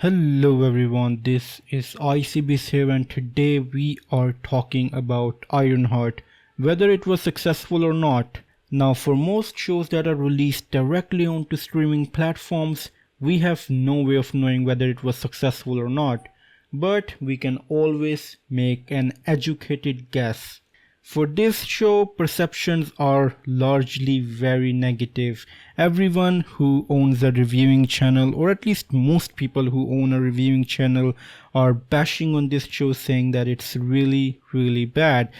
Hello everyone, this is icyabyss here and today we are talking about Ironheart, whether it was successful or not. Now for most shows that are released directly onto streaming platforms, we have no way of knowing whether it was successful or not, but we can always make an educated guess. For this show, perceptions are largely very negative. Everyone who owns a reviewing channel, or at least most people who own a reviewing channel, are bashing on this show saying that it's really bad.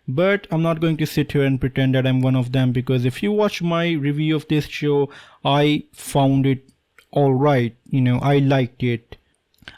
But I'm not going to sit here and pretend that I'm one of them, because if you watch my review of this show, I found it alright. I liked it.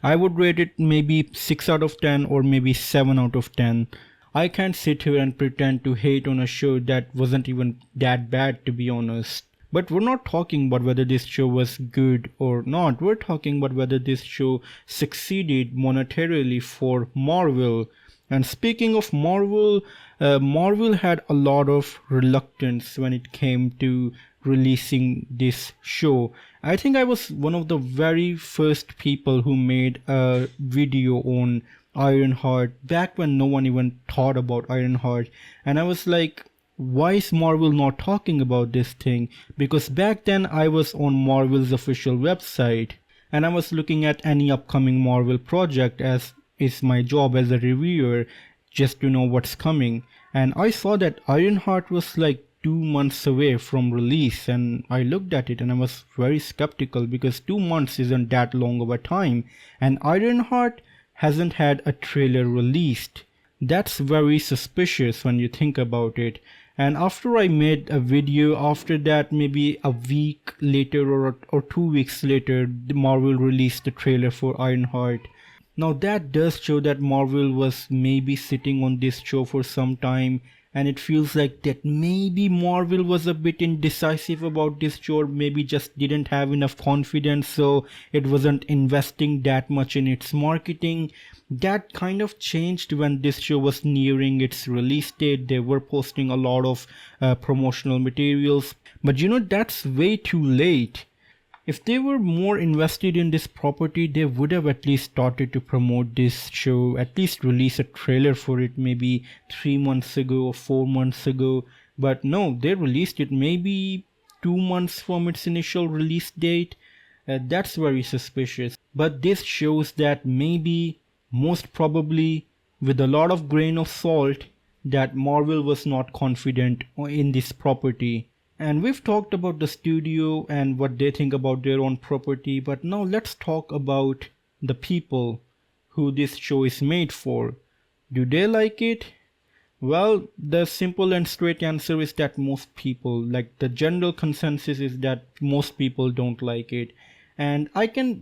I would rate it maybe 6 out of 10 or maybe 7 out of 10. I can't sit here and pretend to hate on a show that wasn't even that bad, to be honest. But we're not talking about whether this show was good or not. We're talking about whether this show succeeded monetarily for Marvel. And speaking of Marvel, Marvel had a lot of reluctance when it came to releasing this show. I think I was one of the very first people who made a video on Ironheart back when no one even thought about Ironheart, and I was like, why is Marvel not talking about this thing? Because back then I was on Marvel's official website and I was looking at any upcoming Marvel project, as is my job as a reviewer, just to know what's coming. And I saw that Ironheart was like 2 months away from release, and I looked at it and I was very skeptical because 2 months isn't that long of a time, and Ironheart hasn't had a trailer released. That's very suspicious when you think about it. And after I made a video, after that maybe a week later or 2 weeks later, Marvel released the trailer for Ironheart. Now that does show that Marvel was maybe sitting on this show for some time, and it feels like that maybe Marvel was a bit indecisive about this show, or maybe just didn't have enough confidence, so it wasn't investing that much in its marketing. That kind of changed when this show was nearing its release date. They were posting a lot of promotional materials, but that's way too late. If they were more invested in this property, they would have at least started to promote this show, at least release a trailer for it maybe 3 months ago or 4 months ago. But no, they released it maybe 2 months from its initial release date. That's very suspicious. But this shows that maybe, most probably, with a lot of grain of salt, that Marvel was not confident in this property. And we've talked about the studio and what they think about their own property, but now let's talk about the people who this show is made for. Do they like it? Well, the simple and straight answer is that most people, like the general consensus is that most people don't like it. And I can,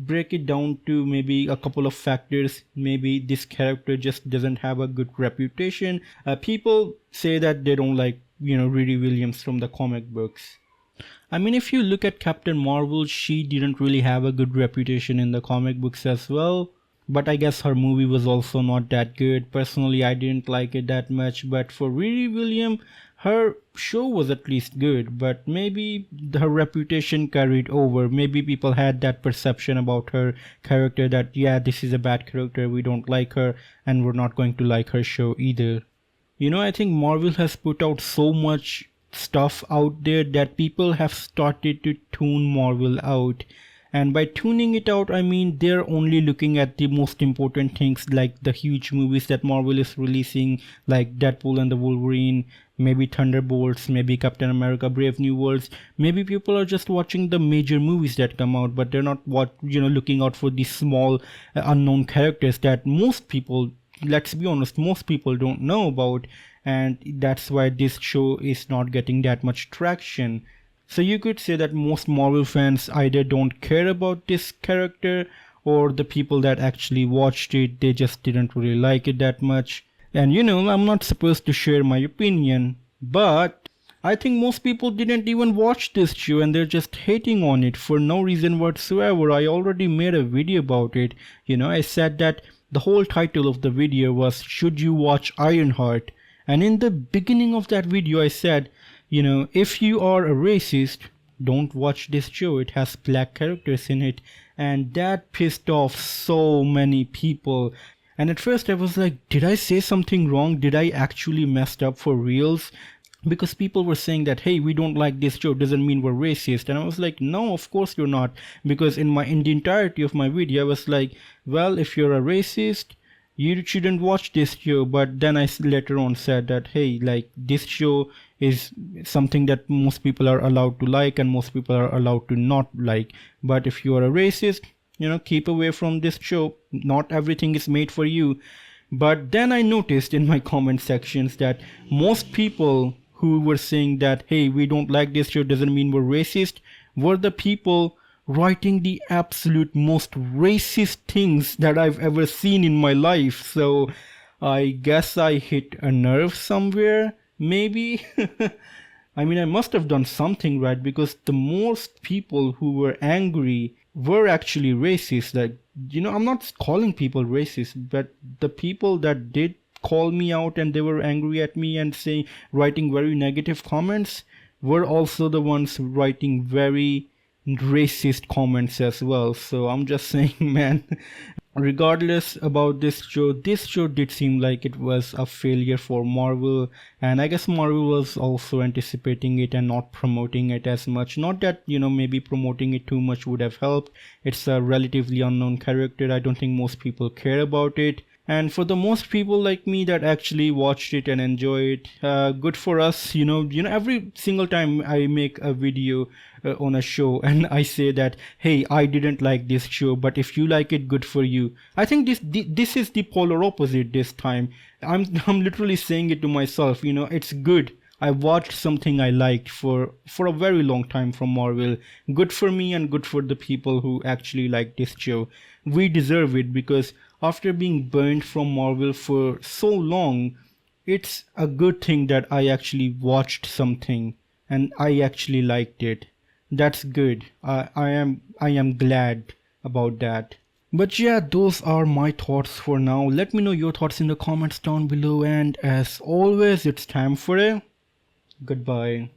break it down to maybe a couple of factors. Maybe this character just doesn't have a good reputation. People say that they don't like Riri Williams from the comic books. I mean, if you look at Captain Marvel, she didn't really have a good reputation in the comic books as well. But I guess her movie was also not that good. Personally, I didn't like it that much. But for Riri Williams, her show was at least good. But maybe her reputation carried over. Maybe people had that perception about her character that, yeah, this is a bad character, we don't like her, and we're not going to like her show either. I think Marvel has put out so much stuff out there that people have started to tune Marvel out. And by tuning it out, I mean they're only looking at the most important things, like the huge movies that Marvel is releasing, like Deadpool and the Wolverine, maybe Thunderbolts, maybe Captain America Brave New Worlds. Maybe people are just watching the major movies that come out, but they're not looking out for these small unknown characters that most people, let's be honest, most people don't know about, and that's why this show is not getting that much traction. So you could say that most Marvel fans either don't care about this character, or the people that actually watched it, they just didn't really like it that much. And I'm not supposed to share my opinion, but I think most people didn't even watch this show and they're just hating on it for no reason whatsoever. I already made a video about it. I said that the whole title of the video was "Should You Watch Ironheart?" And in the beginning of that video I said, if you are a racist, don't watch this show. It has black characters in it. and that pissed off so many people. And at first I was like, did I say something wrong? Did I actually messed up for reals? Because people were saying that, hey, we don't like this show doesn't mean we're racist. And I was like, no, of course you're not. Because in the entirety of my video I was like, well, if you're a racist, you shouldn't watch this show. But then I later on said that, hey, like, this show is something that most people are allowed to like and most people are allowed to not like. But if you are a racist, keep away from this show. Not everything is made for you. But then I noticed in my comment sections that most people who were saying that, hey, we don't like this show doesn't mean we're racist, were the people writing the absolute most racist things that I've ever seen in my life. So I guess I hit a nerve somewhere, maybe. I mean, I must have done something right, because the most people who were angry were actually racist. Like, I'm not calling people racist, but the people that did call me out and they were angry at me and writing very negative comments were also the ones writing very racist comments as well. So I'm just saying, man, regardless about this show did seem like it was a failure for Marvel, and I guess Marvel was also anticipating it and not promoting it as much. Not that, maybe promoting it too much would have helped. It's a relatively unknown character. I don't think most people care about it. And for the most people like me that actually watched it and enjoy it, good for us. Every single time I make a video on a show and I say that, hey, I didn't like this show, but if you like it, good for you. I think this is the polar opposite this time. I'm literally saying it to myself. It's good. I watched something I liked for a very long time from Marvel. Good for me and good for the people who actually like this show. We deserve it, because after being burned from Marvel for so long, it's a good thing that I actually watched something and I actually liked it. That's good. I am glad about that. But yeah, those are my thoughts for now. Let me know your thoughts in the comments down below, and as always, it's time for a goodbye.